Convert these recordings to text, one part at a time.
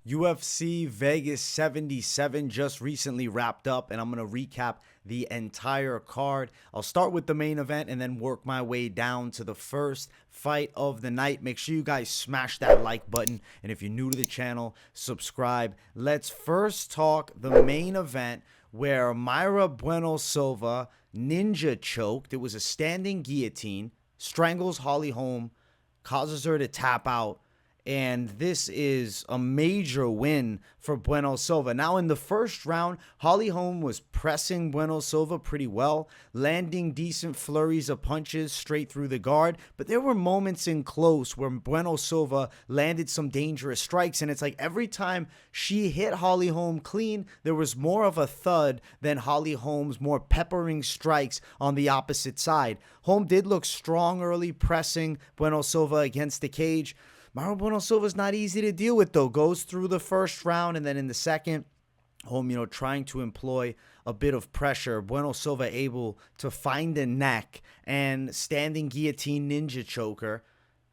UFC Vegas 77 just recently wrapped up, and I'm going to recap the entire card. I'll start with the main event and then work my way down to the first fight of the night. Make sure you guys smash that like button, and if you're new to the channel, subscribe. Let's first talk the main event where Mayra Bueno Silva ninja choked. It was a standing guillotine, strangles Holm, causes her to tap out. And this is a major win for Bueno Silva. Now, in the first round, Holm was pressing Bueno Silva pretty well, landing decent flurries of punches straight through the guard. But there were moments in close where Bueno Silva landed some dangerous strikes. And it's like every time she hit Holm clean, there was more of a thud than Holm's more peppering strikes on the opposite side. Holm did look strong early, pressing Bueno Silva against the cage. Mayra Bueno Silva's not easy to deal with, though. Goes through the first round, and then in the second, Holm, trying to employ a bit of pressure. Bueno Silva able to find a neck and standing guillotine ninja choker,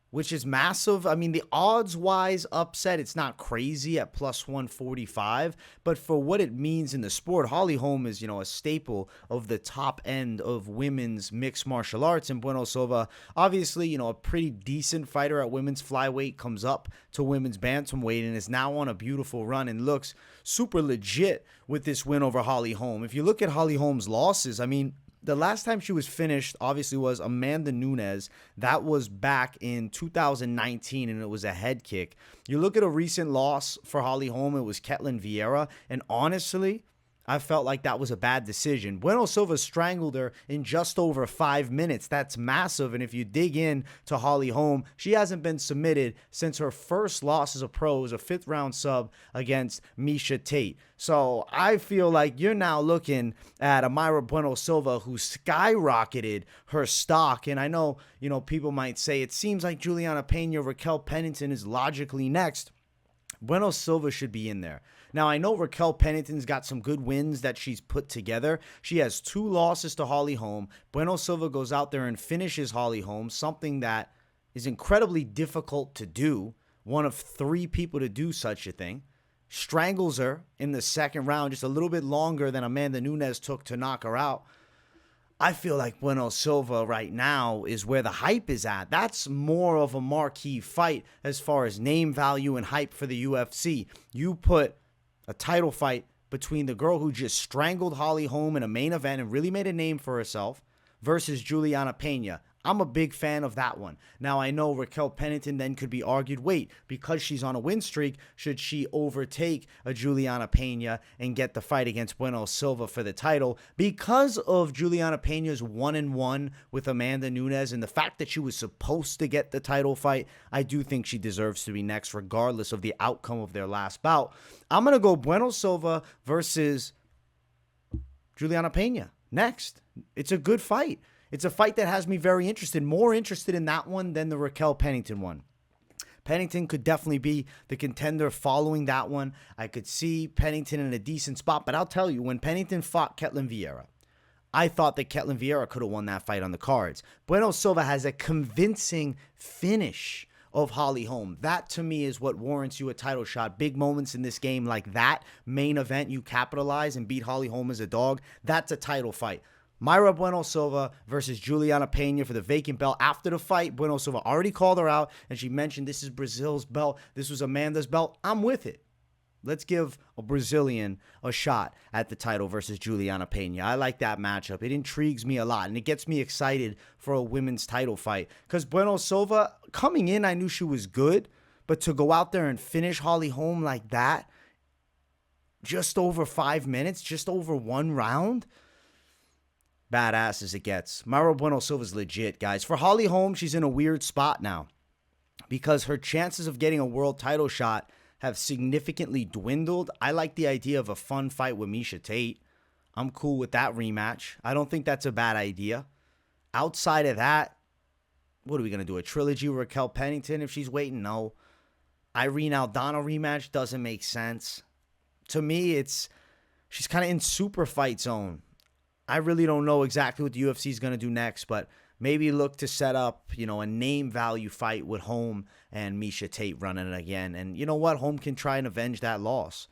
which is massive. I mean, the odds-wise upset, it's not crazy at plus 145, but for what it means in the sport, Holm is, a staple of the top end of women's mixed martial arts, and Bueno Silva, obviously, a pretty decent fighter at women's flyweight, comes up to women's bantamweight and is now on a beautiful run and looks super legit with this win over Holm. If you look at Holm's losses, I mean, the last time she was finished, obviously, was Amanda Nunes. That was back in 2019, and it was a head kick. You look at a recent loss for Holm, it was Ketlen Vieira, and honestly, I felt like that was a bad decision. Bueno Silva strangled her in just over 5 minutes. That's massive, and if you dig in to Holm, she hasn't been submitted since her first loss as a pro, as a 5th-round sub against Miesha Tate. So I feel like you're now looking at a Mayra Bueno Silva who skyrocketed her stock, and I know, people might say it seems like Juliana Pena, Raquel Pennington is logically next. Bueno Silva should be in there. Now, I know Raquel Pennington's got some good wins that she's put together. She has 2 losses to Holm. Bueno Silva goes out there and finishes Holm, something that is incredibly difficult to do. One of 3 people to do such a thing. Strangles her in the second round, just a little bit longer than Amanda Nunes took to knock her out. I feel like Bueno Silva right now is where the hype is at. That's more of a marquee fight as far as name value and hype for the UFC. You put a title fight between the girl who just strangled Holm in a main event and really made a name for herself versus Juliana Pena. I'm a big fan of that one. Now, I know Raquel Pennington then could be argued, wait, because she's on a win streak, should she overtake a Juliana Pena and get the fight against Bueno Silva for the title? Because of Juliana Pena's 1-1 with Amanda Nunes and the fact that she was supposed to get the title fight, I do think she deserves to be next regardless of the outcome of their last bout. I'm going to go Bueno Silva versus Juliana Pena next. It's a good fight. It's a fight that has me very interested, more interested in that one than the Raquel Pennington one. Pennington could definitely be the contender following that one. I could see Pennington in a decent spot, but I'll tell you, when Pennington fought Ketlen Vieira, I thought that Ketlen Vieira could have won that fight on the cards. Bueno Silva has a convincing finish of Holm. That, to me, is what warrants you a title shot. Big moments in this game like that, main event, you capitalize and beat Holm as a dog. That's a title fight. Mayra Bueno Silva versus Juliana Pena for the vacant belt. After the fight, Bueno Silva already called her out, and she mentioned this is Brazil's belt. This was Amanda's belt. I'm with it. Let's give a Brazilian a shot at the title versus Juliana Pena. I like that matchup. It intrigues me a lot, and it gets me excited for a women's title fight. Because Bueno Silva, coming in, I knew she was good, but to go out there and finish Holm like that, just over 5 minutes, just over 1 round, badass as it gets. Mayra Bueno Silva's legit, guys. For Holm, she's in a weird spot now because her chances of getting a world title shot have significantly dwindled. I like the idea of a fun fight with Miesha Tate. I'm cool with that rematch. I don't think that's a bad idea. Outside of that, what are we going to do? A trilogy with Raquel Pennington if she's waiting? No. Irene Aldana rematch doesn't make sense. To me, she's kind of in super fight zone. I really don't know exactly what the UFC is going to do next, but maybe look to set up, a name value fight with Holm and Miesha Tate running it again. And you know what? Holm can try and avenge that loss.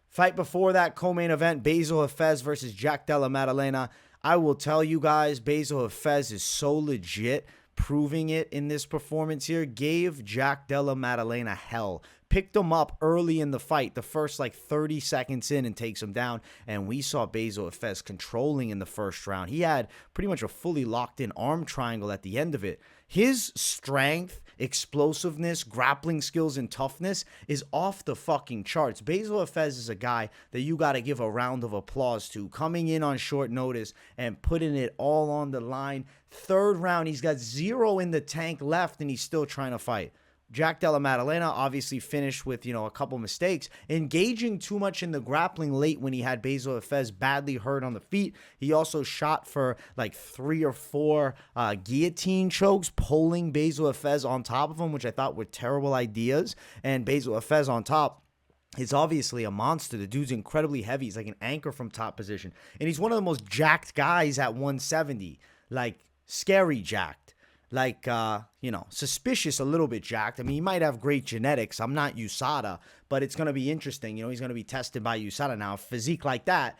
Fight before that, co-main event, Bassil Hafez versus Jack Della Maddalena. I will tell you guys, Bassil Hafez is so legit, proving it in this performance here. Gave Jack Della Maddalena hell. Picked him up early in the fight, the first 30 seconds in, and takes him down. And we saw Bassil Hafez controlling in the first round. He had pretty much a fully locked in arm triangle at the end of it. His strength, explosiveness, grappling skills, and toughness is off the fucking charts. Bassil Hafez is a guy that you got to give a round of applause to. Coming in on short notice and putting it all on the line. Third round, he's got 0 in the tank left, and he's still trying to fight. Jack Della Maddalena obviously finished with, a couple mistakes, engaging too much in the grappling late when he had Bassil Hafez badly hurt on the feet. He also shot for 3 or 4 guillotine chokes, pulling Bassil Hafez on top of him, which I thought were terrible ideas. And Bassil Hafez on top is obviously a monster. The dude's incredibly heavy. He's like an anchor from top position. And he's one of the most jacked guys at 170, scary jacked. Suspicious a little bit jacked. I mean, he might have great genetics. I'm not USADA, but it's going to be interesting. He's going to be tested by USADA now. A physique like that,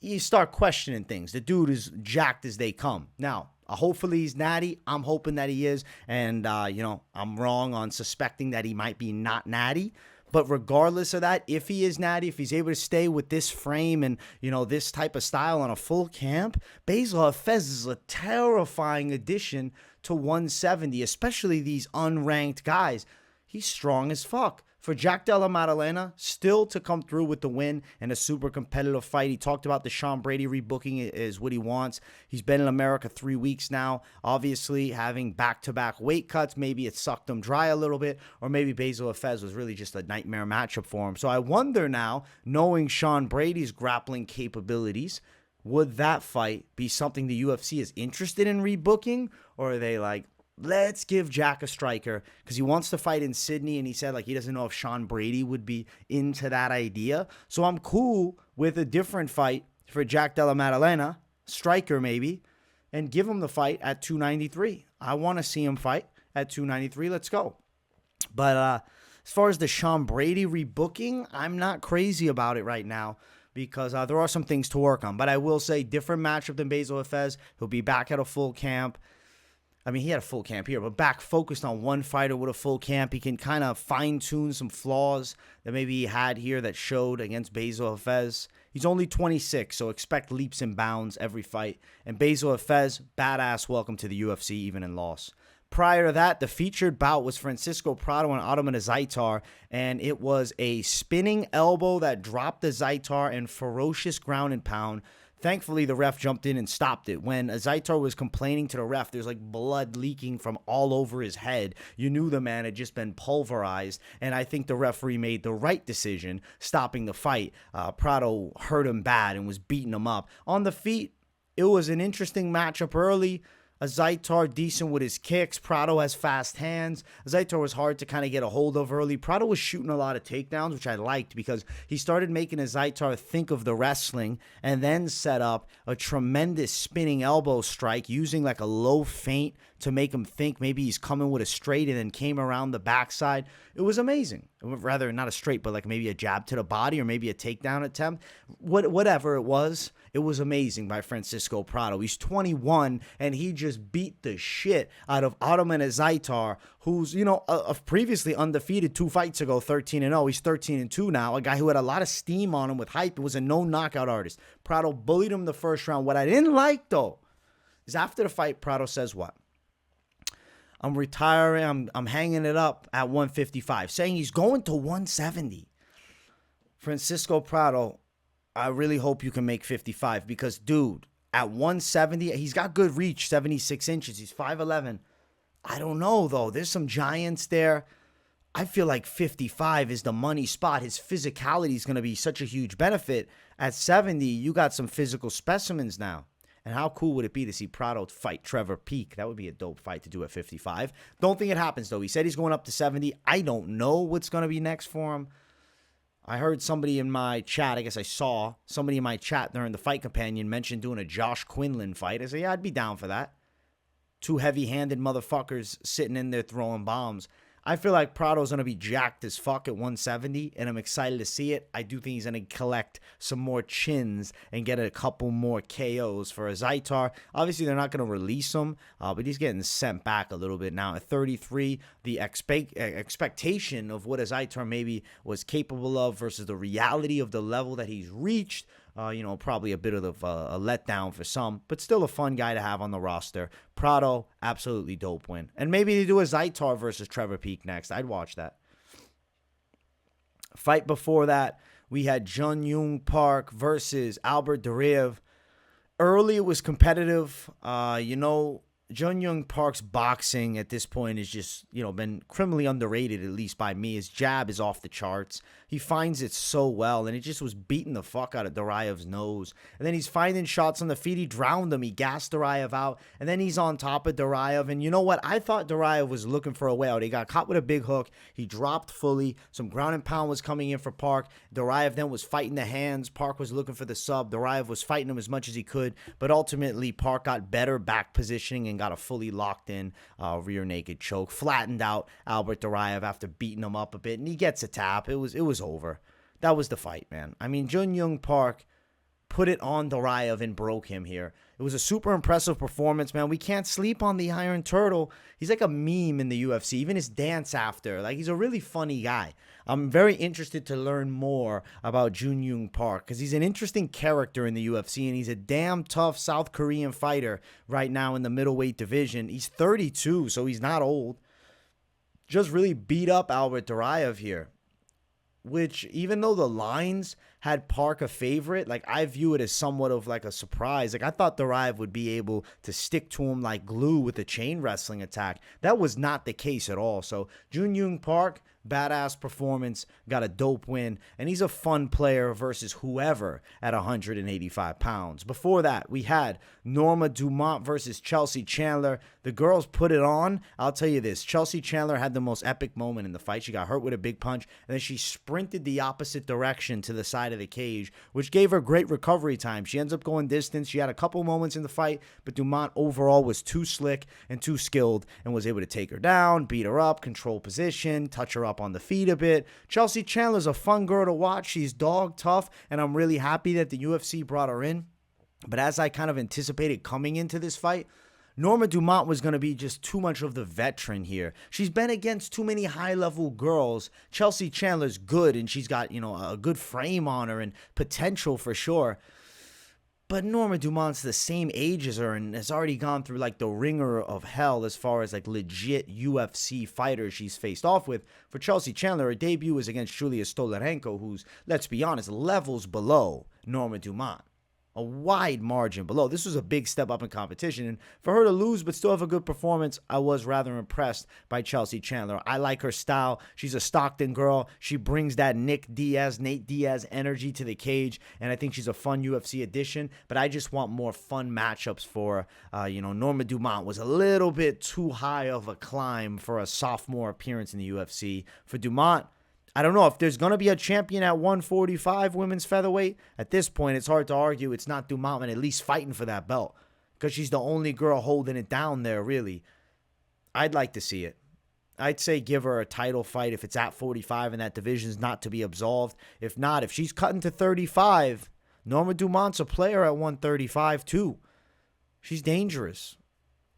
you start questioning things. The dude is jacked as they come. Now, hopefully he's natty. I'm hoping that he is. And, I'm wrong on suspecting that he might be not natty. But regardless of that, if he is natty, if he's able to stay with this frame and, this type of style on a full camp, Bassil Hafez is a terrifying addition to 170, especially these unranked guys. He's strong as fuck. For Jack Della Maddalena, still to come through with the win and a super competitive fight. He talked about the Sean Brady rebooking is what he wants. He's been in America 3 weeks now. Obviously, having back-to-back weight cuts, maybe it sucked him dry a little bit, or maybe Bassil Hafez was really just a nightmare matchup for him. So I wonder now, knowing Sean Brady's grappling capabilities, would that fight be something the UFC is interested in rebooking, or are they let's give Jack a striker, because he wants to fight in Sydney, and he said he doesn't know if Sean Brady would be into that idea. So I'm cool with a different fight for Jack Della Maddalena, striker maybe, and give him the fight at 293. I want to see him fight at 293. Let's go. But as far as the Sean Brady rebooking, I'm not crazy about it right now, because there are some things to work on. But I will say, different matchup than Bassil Hafez. He'll be back at a full camp. I mean, he had a full camp here, but back focused on one fighter with a full camp. He can kind of fine-tune some flaws that maybe he had here that showed against Bassil Hafez. He's only 26, so expect leaps and bounds every fight. And Bassil Hafez, badass welcome to the UFC, even in loss. Prior to that, the featured bout was Francisco Prado and Ottman Azaitar, and it was a spinning elbow that dropped Azaitar in ferocious ground and pound. Thankfully, the ref jumped in and stopped it. When Azaitar was complaining to the ref, there's blood leaking from all over his head. You knew the man had just been pulverized, and I think the referee made the right decision, stopping the fight. Prado hurt him bad and was beating him up. On the feet, it was an interesting matchup early. Azaitar decent with his kicks. Prado has fast hands. Azaitar was hard to kind of get a hold of early. Prado was shooting a lot of takedowns, which I liked, because he started making Azaitar think of the wrestling and then set up a tremendous spinning elbow strike using a low feint to make him think maybe he's coming with a straight, and then came around the backside. It was amazing. Rather, not a straight, but maybe a jab to the body or maybe a takedown attempt. Whatever it was amazing by Francisco Prado. He's 21, and he just beat the shit out of Ottman Azaitar, who's, previously undefeated 2 fights ago, 13-0. He's 13-2 now. A guy who had a lot of steam on him with hype. It was a no-knockout artist. Prado bullied him the first round. What I didn't like, though, is after the fight, Prado says what? I'm retiring. I'm hanging it up at 155, saying he's going to 170. Francisco Prado, I really hope you can make 55, because, dude, at 170, he's got good reach, 76 inches. He's 5'11". I don't know, though. There's some giants there. I feel like 55 is the money spot. His physicality is going to be such a huge benefit. At 70, you got some physical specimens now. And how cool would it be to see Prado fight Trevor Peek? That would be a dope fight to do at 55. Don't think it happens, though. He said he's going up to 70. I don't know what's going to be next for him. I heard somebody in my chat, I guess I saw somebody in my chat during the Fight Companion mention doing a Josh Quinlan fight. I said, yeah, I'd be down for that. two heavy-handed motherfuckers sitting in there throwing bombs. I feel like Prado's going to be jacked as fuck at 170, and I'm excited to see it. I do think he's going to collect some more chins and get a couple more KOs for Azaitar. Obviously, they're not going to release him, but he's getting sent back a little bit now. At 33, the expectation of what Azaitar maybe was capable of versus the reality of the level that he's reached, probably a bit of a letdown for some, but still a fun guy to have on the roster. Prado, absolutely dope win. And maybe they do a Azaitar versus Trevor Peek next. I'd watch that. Fight before that, we had Jun Park versus Albert Duraev. Early, it was competitive. Jun Park's boxing at this point is just, been criminally underrated, at least by me. His jab is off the charts. He finds it so well, and it just was beating the fuck out of Duraev's nose. And then he's finding shots on the feet. He drowned him. He gassed Duraev out, and then he's on top of Duraev. And you know what? I thought Duraev was looking for a way out. He got caught with a big hook. He dropped fully. Some ground and pound was coming in for Park. Duraev then was fighting the hands. Park was looking for the sub. Duraev was fighting him as much as he could, but ultimately Park got better back positioning and got a fully locked in rear naked choke. Flattened out Albert Duraev after beating him up a bit, and he gets a tap. It was over. That was the fight, man. I mean, Jun Park put it on Duraev and broke him here. It was a super impressive performance, man. We can't sleep on the Iron Turtle. He's like a meme in the UFC. Even his dance after. Like, he's a really funny guy. I'm very interested to learn more about Jun Park because he's an interesting character in the UFC, and he's a damn tough South Korean fighter right now in the middleweight division. He's 32, so he's not old. Just really beat up Albert Duraev here, which even though the lines had Park a favorite, like, I view it as somewhat of like a surprise. Like, I thought Duraev would be able to stick to him like glue with a chain wrestling attack. That was not the case at all. So Jun Park, badass performance, got a dope win, and he's a fun player versus whoever at 185 pounds. Before that, we had Norma Dumont versus Chelsea Chandler. The girls put it on. I'll tell you this, Chelsea Chandler had the most epic moment in the fight. She got hurt with a big punch, and then she sprinted the opposite direction to the side of the cage, which gave her great recovery time. She ends up going distance. She had a couple moments in the fight, but Dumont overall was too slick and too skilled and was able to take her down, beat her up, control position, touch her up on the feet a bit. Chelsea Chandler's a fun girl to watch. She's dog tough, and I'm really happy that the UFC brought her in. But as I kind of anticipated coming into this fight, Norma Dumont was going to be just too much of the veteran here. She's been against too many high-level girls. Chelsea Chandler's good, and she's got, a good frame on her and potential for sure. But Norma Dumont's the same age as her and has already gone through like the ringer of hell as far as like legit UFC fighters she's faced off with. For Chelsea Chandler, her debut was against Julia Stolarenko, who's, let's be honest, levels below Norma Dumont. A wide margin below. This was a big step up in competition. And for her to lose but still have a good performance, I was rather impressed by Chelsea Chandler. I like her style. She's a Stockton girl. She brings that Nate Diaz energy to the cage. And I think she's a fun UFC addition. But I just want more fun matchups for her. Norma Dumont was a little bit too high of a climb for a sophomore appearance in the UFC. For Dumont, I don't know if there's going to be a champion at 145 women's featherweight. At this point, it's hard to argue it's not Dumont at least fighting for that belt because she's the only girl holding it down there, really. I'd like to see it. I'd say give her a title fight if it's at 45 and that division's not to be absolved. If not, if she's cutting to 35, Norma Dumont's a player at 135 too. She's dangerous.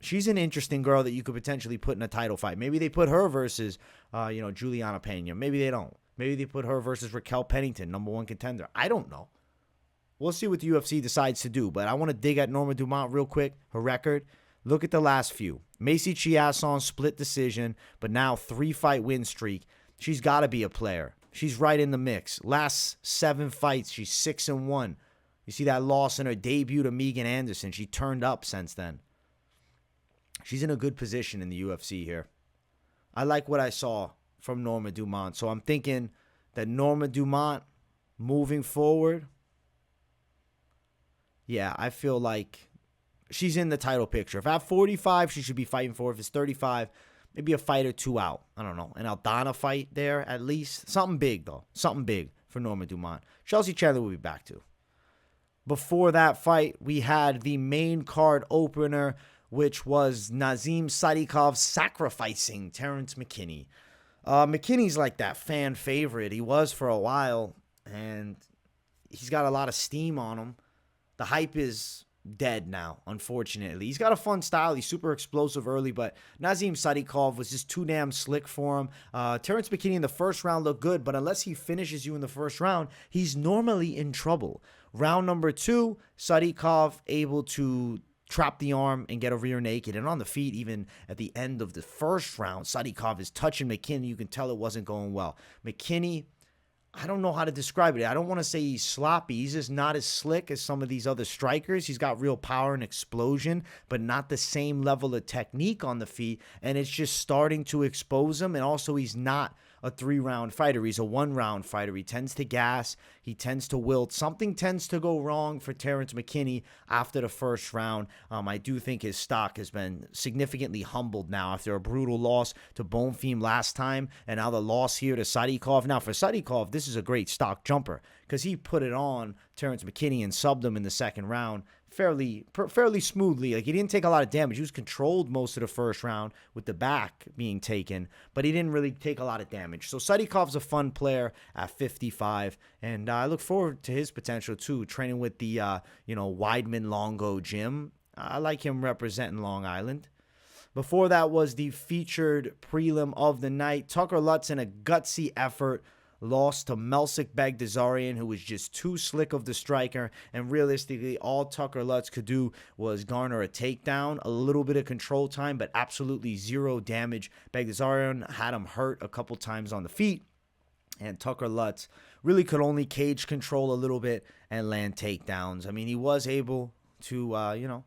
She's an interesting girl that you could potentially put in a title fight. Maybe they put her versus, Juliana Pena. Maybe they don't. Maybe they put her versus Raquel Pennington, #1 contender. I don't know. We'll see what the UFC decides to do. But I want to dig at Norma Dumont real quick, her record. Look at the last few. Macy Chiasson, split decision, but now 3-fight win streak. She's got to be a player. She's right in the mix. Last 7 fights, she's 6-1. You see that loss in her debut to Megan Anderson. She turned up since then. She's in a good position in the UFC here. I like what I saw from Norma Dumont. So I'm thinking that Norma Dumont moving forward, I feel like she's in the title picture. If at 45, she should be fighting for. If it's 35, maybe a fight or two out. I don't know. An Aldana fight there at least. Something big, though. Something big for Norma Dumont. Chelsea Chandler will be back too. Before that fight, we had the main card opener which was Nazim Sadykhov sacrificing Terrance McKinney. McKinney's like that fan favorite. He was for a while, and he's got a lot of steam on him. The hype is dead now, unfortunately. He's got a fun style. He's super explosive early, but Nazim Sadykhov was just too damn slick for him. Terrance McKinney in the first round looked good, but unless he finishes you in the first round, he's normally in trouble. Round number 2, Sadykhov able to trap the arm and get a rear naked. And on the feet, even at the end of the first round, Sadykhov is touching McKinney. You can tell it wasn't going well. McKinney, I don't know how to describe it. I don't want to say he's sloppy. He's just not as slick as some of these other strikers. He's got real power and explosion, but not the same level of technique on the feet. And it's just starting to expose him. And also, he's not a 3-round fighter. He's a 1-round fighter. He tends to gas. He tends to wilt. Something tends to go wrong for Terrance McKinney after the first round. I do think his stock has been significantly humbled now after a brutal loss to Bonfim last time, and now the loss here to Sadykhov. Now, for Sadykhov, this is a great stock jumper because he put it on Terrance McKinney and subbed him in the second round fairly smoothly. Like, he didn't take a lot of damage. He was controlled most of the first round with the back being taken, but he didn't really take a lot of damage. So Sadykhov's a fun player at 55, and I look forward to his potential too, training with the Weidman Longo gym. I like him representing Long Island. Before that was the featured prelim of the night. Tucker Lutz, in a gutsy effort, lost to Baghdasaryan, who was just too slick of the striker, and realistically, all Tucker Lutz could do was garner a takedown, a little bit of control time, but absolutely zero damage. Baghdasaryan had him hurt a couple times on the feet, and Tucker Lutz really could only cage control a little bit and land takedowns. I mean, he was able to,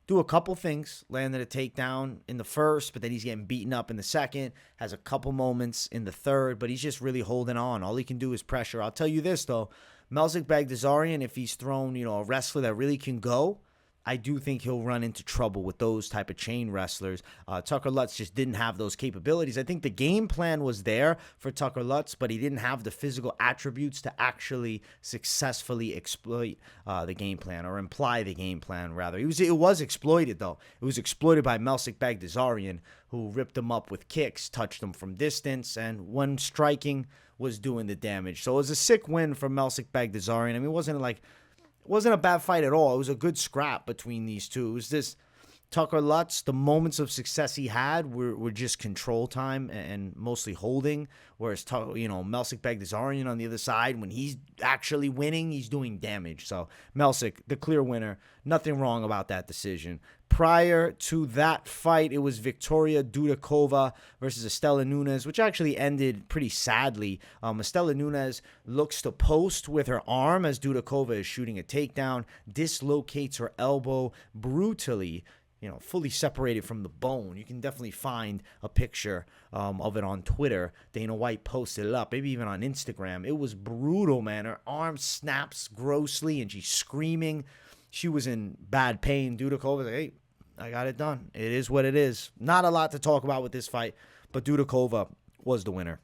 do a couple things, landed a takedown in the first, but then he's getting beaten up in the second, has a couple moments in the third, but he's just really holding on. All he can do is pressure. I'll tell you this, though. Baghdasaryan, if he's thrown, a wrestler that really can go, I do think he'll run into trouble with those type of chain wrestlers. Tucker Lutz just didn't have those capabilities. I think the game plan was there for Tucker Lutz, but he didn't have the physical attributes to actually successfully exploit the game plan, or imply the game plan, rather. It was exploited, though. It was exploited by Baghdasaryan, who ripped him up with kicks, touched him from distance, and when striking, was doing the damage. So it was a sick win for Baghdasaryan. I mean, it wasn't a bad fight at all. It was a good scrap between these two. It was this Tucker Lutz, the moments of success he had were just control time and mostly holding, whereas Baghdasaryan on the other side, when he's actually winning, he's doing damage. So Melsik, the clear winner. Nothing wrong about that decision. Prior to that fight, it was Victoria Dudakova versus Istela Nunes, which actually ended pretty sadly. Istela Nunes looks to post with her arm as Dudakova is shooting a takedown, dislocates her elbow brutally, fully separated from the bone. You can definitely find a picture of it on Twitter. Dana White posted it up, maybe even on Instagram. It was brutal, man. Her arm snaps grossly, and she's screaming. She was in bad pain. Dudakova's like, hey, I got it done. It is what it is. Not a lot to talk about with this fight, but Dudakova was the winner.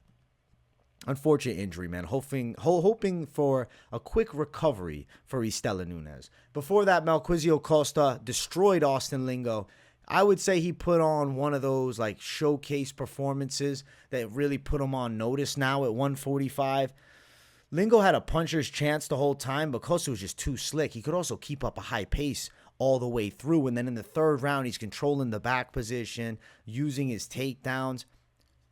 Unfortunate injury, man. Hoping for a quick recovery for Istela Nunes. Before that, Melquizael Costa destroyed Austin Lingo. I would say he put on one of those showcase performances that really put him on notice now at 145. Lingo had a puncher's chance the whole time, but Costa was just too slick. He could also keep up a high pace all the way through. And then in the third round, he's controlling the back position, using his takedowns.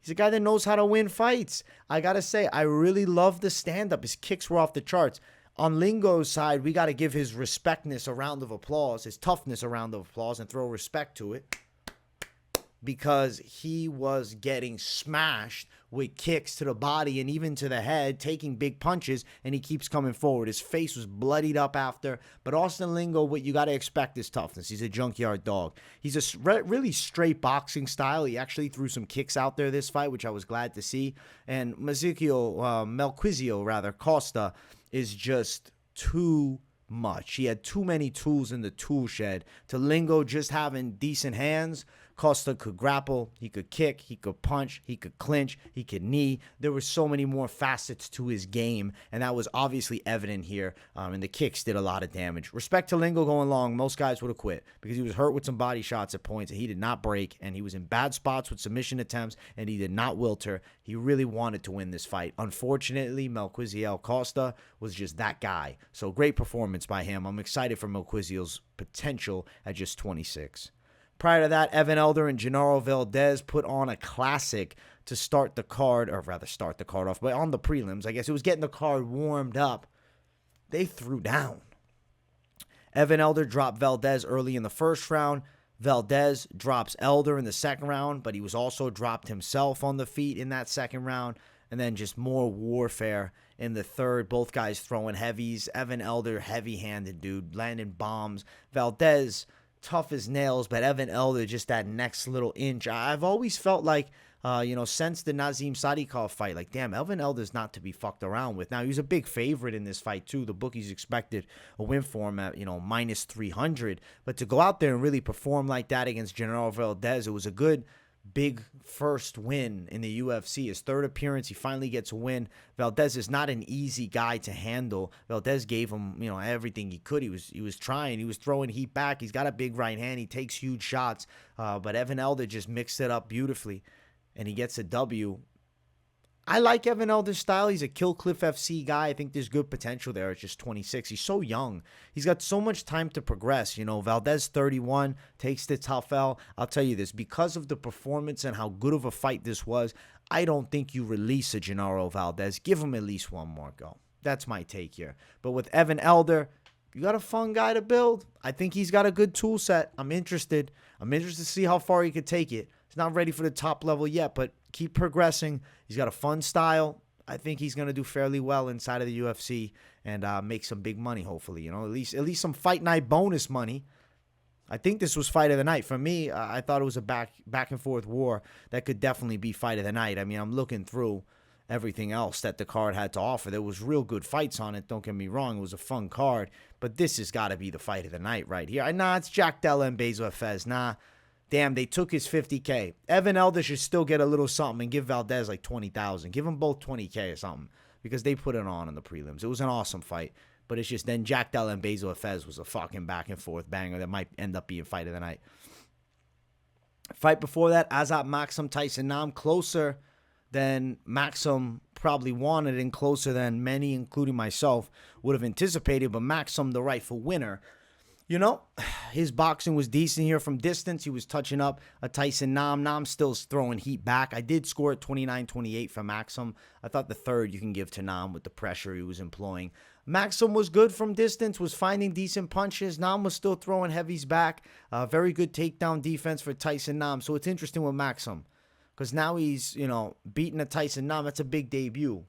He's a guy that knows how to win fights. I got to say, I really love the stand-up. His kicks were off the charts. On Lingo's side, we got to give his respectness a round of applause, his toughness a round of applause, and throw respect to it, because he was getting smashed with kicks to the body and even to the head, taking big punches, and he keeps coming forward. His face was bloodied up after, but Austin Lingo, what you got to expect is toughness. He's a junkyard dog. He's a really straight boxing style. He actually threw some kicks out there this fight, which I was glad to see. And Melquizael Costa is just too much. He had too many tools in the tool shed. To Lingo just having decent hands, Costa could grapple, he could kick, he could punch, he could clinch, he could knee. There were so many more facets to his game, and that was obviously evident here, and the kicks did a lot of damage. Respect to Lingo going long. Most guys would have quit because he was hurt with some body shots at points, and he did not break, and he was in bad spots with submission attempts, and he did not wilter. He really wanted to win this fight. Unfortunately, Melquizael Costa was just that guy. So great performance by him. I'm excited for Melquizael's potential at just 26. Prior to that, Evan Elder and Genaro Valdéz put on a classic to start the card, or rather start the card off, but on the prelims, I guess it was getting the card warmed up. They threw down. Evan Elder dropped Valdéz early in the first round. Valdéz drops Elder in the second round, but he was also dropped himself on the feet in that second round. And then just more warfare in the third. Both guys throwing heavies. Evan Elder, heavy-handed dude, landing bombs. Valdéz, tough as nails, but Evan Elder just that next little inch. I've always felt like, since the Nazim Sadykhov fight, like, damn, Evan Elder's not to be fucked around with. Now, he was a big favorite in this fight, too. The bookies expected a win for him at, minus 300. But to go out there and really perform like that against Genaro Valdéz, it was a good, big first win in the UFC. His third appearance, he finally gets a win. Valdéz is not an easy guy to handle. Valdéz gave him, everything he could. He was trying. He was throwing heat back. He's got a big right hand. He takes huge shots. But Evan Elder just mixed it up beautifully, and he gets a W. I like Evan Elder's style. He's a Kill Cliff FC guy. I think there's good potential there at just 26. He's so young. He's got so much time to progress. Valdéz 31, takes the tough L. I'll tell you this, because of the performance and how good of a fight this was, I don't think you release a Genaro Valdéz. Give him at least one more go. That's my take here. But with Evan Elder, you got a fun guy to build. I think he's got a good tool set. I'm interested. To see how far he could take it. He's not ready for the top level yet, but keep progressing. He's got a fun style. I think he's going to do fairly well inside of the UFC and make some big money, hopefully. At least some fight night bonus money. I think this was fight of the night. For me, I thought it was a back and forth war that could definitely be fight of the night. I mean, I'm looking through everything else that the card had to offer. There was real good fights on it. Don't get me wrong. It was a fun card. But this has got to be the fight of the night right here. Nah, it's Jack Della and Bassil Hafez. Nah. Damn, they took his $50K. Evan Elder should still get a little something and give Valdéz like $20,000. Give them both $20K or something because they put it on in the prelims. It was an awesome fight, but it's just then Jack Della and Bassil Hafez was a fucking back and forth banger that might end up being fight of the night. Fight before that, Azat Maksum Tyson Nam, closer than Maksum probably wanted and closer than many, including myself, would have anticipated, but Maksum the rightful winner. His boxing was decent here from distance. He was touching up a Tyson Nam. Nam still throwing heat back. I did score at 29-28 for Maksum. I thought the third you can give to Nam with the pressure he was employing. Maksum was good from distance, was finding decent punches. Nam was still throwing heavies back. Very good takedown defense for Tyson Nam. So it's interesting with Maksum because now he's, beating a Tyson Nam. That's a big debut.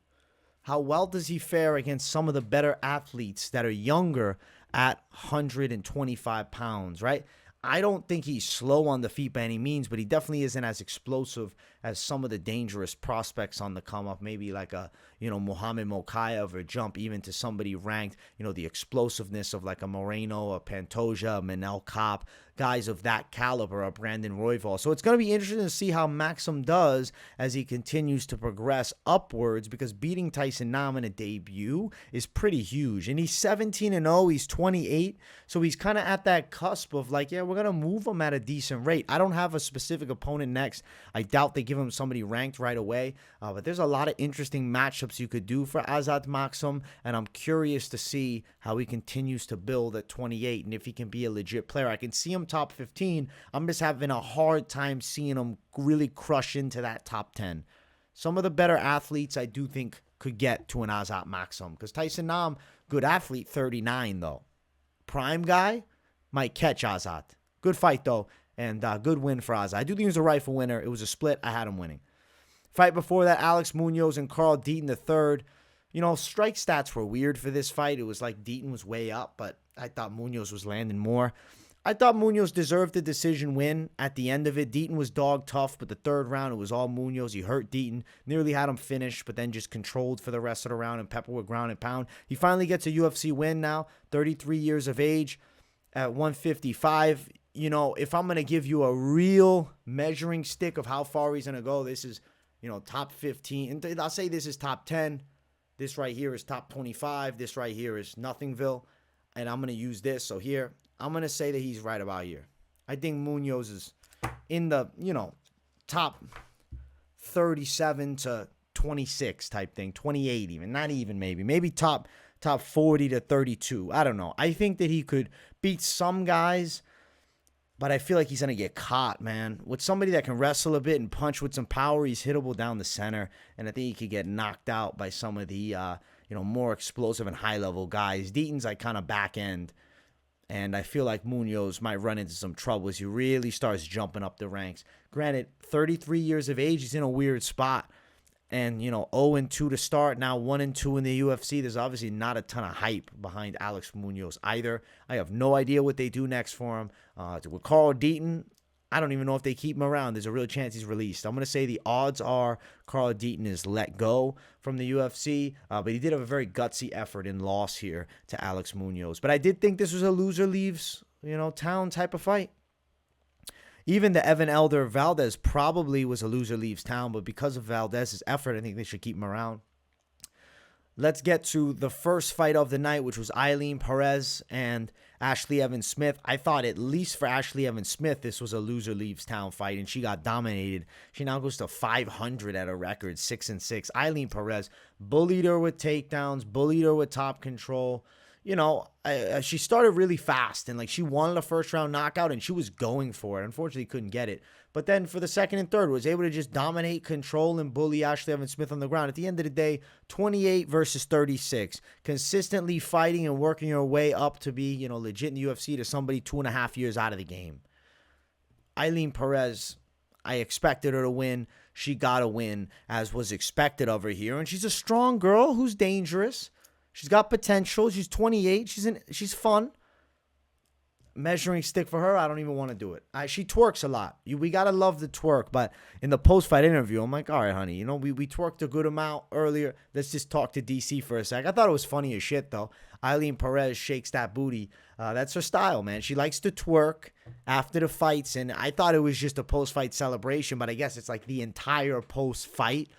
How well does he fare against some of the better athletes that are younger at 125 pounds, right? I don't think he's slow on the feet by any means, but he definitely isn't as explosive as some of the dangerous prospects on the come up. Maybe like a, Muhammad Mokaev or jump even to somebody ranked, the explosiveness of like a Moreno, a Pantoja, a Manel Kopp, guys of that caliber, a Brandon Royval. So it's going to be interesting to see how Maksum does as he continues to progress upwards because beating Tyson Nam in a debut is pretty huge. And he's 17-0, he's 28, so he's kind of at that cusp of like, yeah, we're going to move him at a decent rate. I don't have a specific opponent next. I doubt they give him somebody ranked right away, but there's a lot of interesting matchups you could do for Azat Maksum, and I'm curious to see how he continues to build at 28 and if he can be a legit player. I can see him top 15. I'm just having a hard time seeing him really crush into that top 10. Some of the better athletes I do think could get to an Azat Maksum because Tyson Nam, good athlete, 39 though. Prime guy, might catch Azat. Good fight though, and good win for Azat. I do think he was a rightful winner. It was a split. I had him winning. Fight before that, Alex Munoz and Carl Deaton III. Strike stats were weird for this fight. It was like Deaton was way up, but I thought Munoz was landing more. I thought Munoz deserved the decision win at the end of it. Deaton was dog tough, but the third round, it was all Munoz. He hurt Deaton, nearly had him finished, but then just controlled for the rest of the round and pepper with ground and pound. He finally gets a UFC win now, 33 years of age at 155. you know, if I'm going to give you a real measuring stick of how far he's going to go, this is, you know, top 15. And I'll say this is top 10. This right here is top 25. This right here is Nothingville. And I'm going to use this. So here, I'm going to say that he's right about here. I think Munoz is in the, you know, top 37 to 26 type thing. 28 even. Not even maybe. Maybe top 40 to 32. I don't know. I think that he could beat some guys, but I feel like he's going to get caught, man. With somebody that can wrestle a bit and punch with some power, he's hittable down the center, and I think he could get knocked out by some of the, you know, more explosive and high-level guys. Deaton's like kind of back end, and I feel like Munoz might run into some trouble as he really starts jumping up the ranks. Granted, 33 years of age, he's in a weird spot. And, you know, 0-2 to start, now 1-2 in the UFC. There's obviously not a ton of hype behind Alex Munoz either. I have no idea what they do next for him. With Carl Deaton, I don't even know if they keep him around. There's a real chance he's released. I'm going to say the odds are Carl Deaton is let go from the UFC. But he did have a very gutsy effort and loss here to Alex Munoz. But I did think this was a loser leaves, you know, town type of fight. Even the Evan Elder Valdéz probably was a loser leaves town, but because of Valdez's effort, I think they should keep him around. Let's get to the first fight of the night, which was Eileen Perez and Ashley Evans Smith. I thought at least for Ashley Evans Smith, this was a loser leaves town fight, and she got dominated. She now goes to 500 at a record, 6-6. Eileen Perez bullied her with takedowns, bullied her with top control. You know, she started really fast, and like she wanted a first round knockout, and she was going for it. Unfortunately, couldn't get it. But then for the second and third, was able to just dominate, control, and bully Ashley Evans Smith on the ground. At the end of the day, 28 versus 36, consistently fighting and working her way up to be, you know, legit in the UFC to somebody 2.5 years out of the game. Eileen Perez, I expected her to win. She got a win, as was expected of her here, and she's a strong girl who's dangerous. She's got potential. She's 28. She's fun. Measuring stick for her, I don't even want to do it. She twerks a lot. We got to love the twerk. But in the post-fight interview, I'm like, all right, honey, you know, we twerked a good amount earlier. Let's just talk to DC for a sec. I thought it was funny as shit, though. Eileen Perez shakes that booty. That's her style, man. She likes to twerk after the fights. And I thought it was just a post-fight celebration, but I guess it's like the entire post-fight.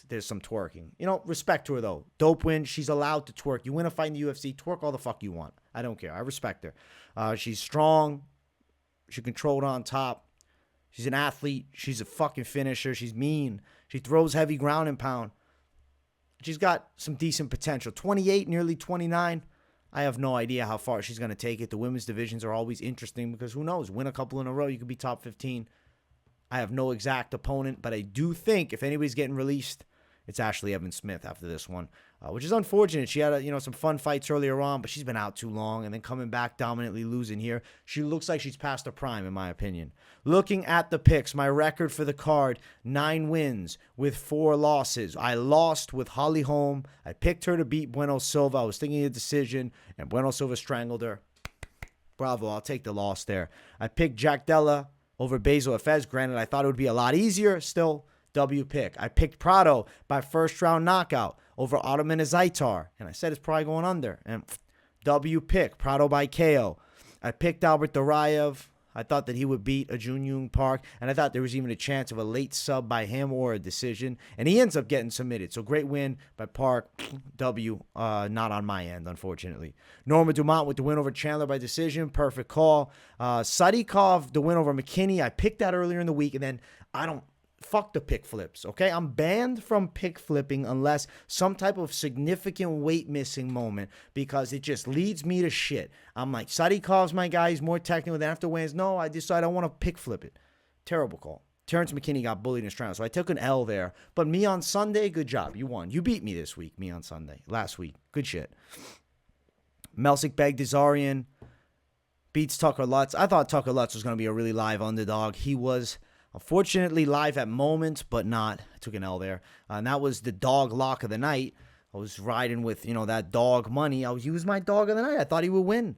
There's some twerking. You know, respect to her, though. Dope win. She's allowed to twerk. You win a fight in the UFC, twerk all the fuck you want. I don't care. I respect her. She's strong. She controlled on top. She's an athlete. She's a fucking finisher. She's mean. She throws heavy ground and pound. She's got some decent potential. 28, nearly 29. I have no idea how far she's going to take it. The women's divisions are always interesting because who knows? Win a couple in a row, you could be top 15. I have no exact opponent, but I do think if anybody's getting released, it's Ashley Evans Smith after this one, which is unfortunate. She had some fun fights earlier on, but she's been out too long and then coming back dominantly losing here. She looks like she's past her prime, in my opinion. Looking at the picks, my record for the card, 9 wins with 4 losses. I lost with Holly Holm. I picked her to beat Bueno Silva. I was thinking a decision, and Bueno Silva strangled her. Bravo, I'll take the loss there. I picked Jack Della over Bassil Hafez. Granted, I thought it would be a lot easier. Still, W pick. I picked Prado by first round knockout over Ottman Azaitar. And I said it's probably going under. And W pick. Prado by KO. I picked Albert Duraev. I thought that he would beat a Jun Park. And I thought there was even a chance of a late sub by him or a decision. And he ends up getting submitted. So great win by Park. W, not on my end, unfortunately. Norma Dumont with the win over Chandler by decision. Perfect call. Sadykhov, the win over McKinney. I picked that earlier in the week. And then fuck the pick flips, okay? I'm banned from pick flipping unless some type of significant weight missing moment because it just leads me to shit. I'm like, Sadykhov's my guy. He's more technical than after wins. No, I decide I want to pick flip it. Terrible call. Terrance McKinney got bullied in his round, so I took an L there. But me on Sunday, good job. You won. You beat me this week, me on Sunday. Last week. Good shit. Baghdasaryan beats Tucker Lutz. I thought Tucker Lutz was going to be a really live underdog. He was unfortunately live at moments, but not. I took an L there. And that was the dog lock of the night. I was riding with, that dog money. I would use my dog of the night. I thought he would win.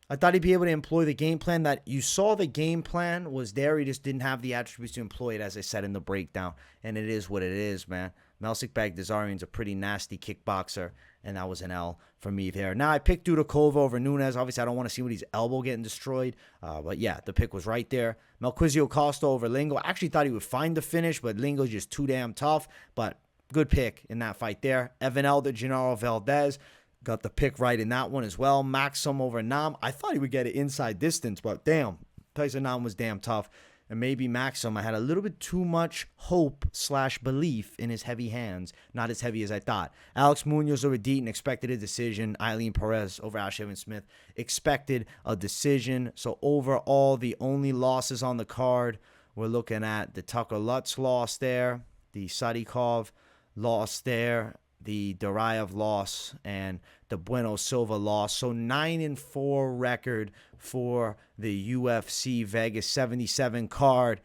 I thought he'd be able to employ the game plan that you saw. The game plan was there. He just didn't have the attributes to employ it, as I said in the breakdown. And it is what it is, man. Baghdasaryan's a pretty nasty kickboxer, and that was an L for me there. Now, I picked Dudakova over Nunes. Obviously, I don't want to see what his elbow getting destroyed. But yeah, the pick was right there. Melquizael Costa over Lingo. I actually thought he would find the finish, but Lingo's just too damn tough. But good pick in that fight there. Evan Elder, Genaro, Valdéz. Got the pick right in that one as well. Maksum over Nam. I thought he would get it inside distance, but damn, Tyson Nam was damn tough. And maybe Maksum, I had a little bit too much hope/belief in his heavy hands. Not as heavy as I thought. Alex Munoz over Deaton, expected a decision. Eileen Perez over Ash Evans Smith, expected a decision. So overall, the only losses on the card, we're looking at the Tucker Lutz loss there, the Sadykhov loss there, the Duraev loss, and the Bueno Silva loss. So 9-4 record for the UFC Vegas 77 card.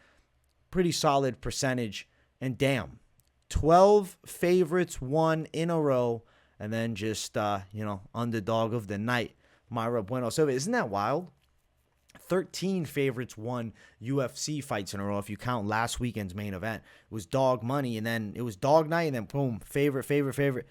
Pretty solid percentage. And damn, 12 favorites won in a row. And then just, underdog of the night, Mayra Bueno Silva. Isn't that wild? 13 favorites won UFC fights in a row if you count last weekend's main event. It was dog money, and then it was dog night, and then boom, favorite.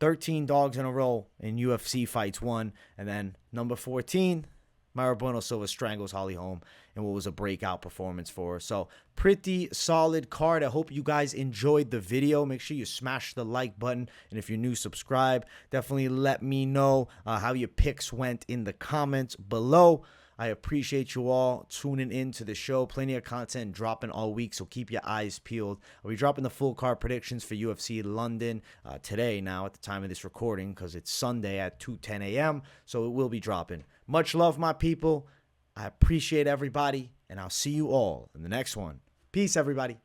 13 dogs in a row in UFC fights won. And then number 14, Mayra Bueno Silva strangles Holly Holm in what was a breakout performance for her. So pretty solid card. I hope you guys enjoyed the video. Make sure you smash the like button. And if you're new, subscribe. Definitely let me know how your picks went in the comments below. I appreciate you all tuning in to the show. Plenty of content dropping all week, so keep your eyes peeled. I'll be dropping the full card predictions for UFC London today now at the time of this recording because it's Sunday at 2:10 a.m., so it will be dropping. Much love, my people. I appreciate everybody, and I'll see you all in the next one. Peace, everybody.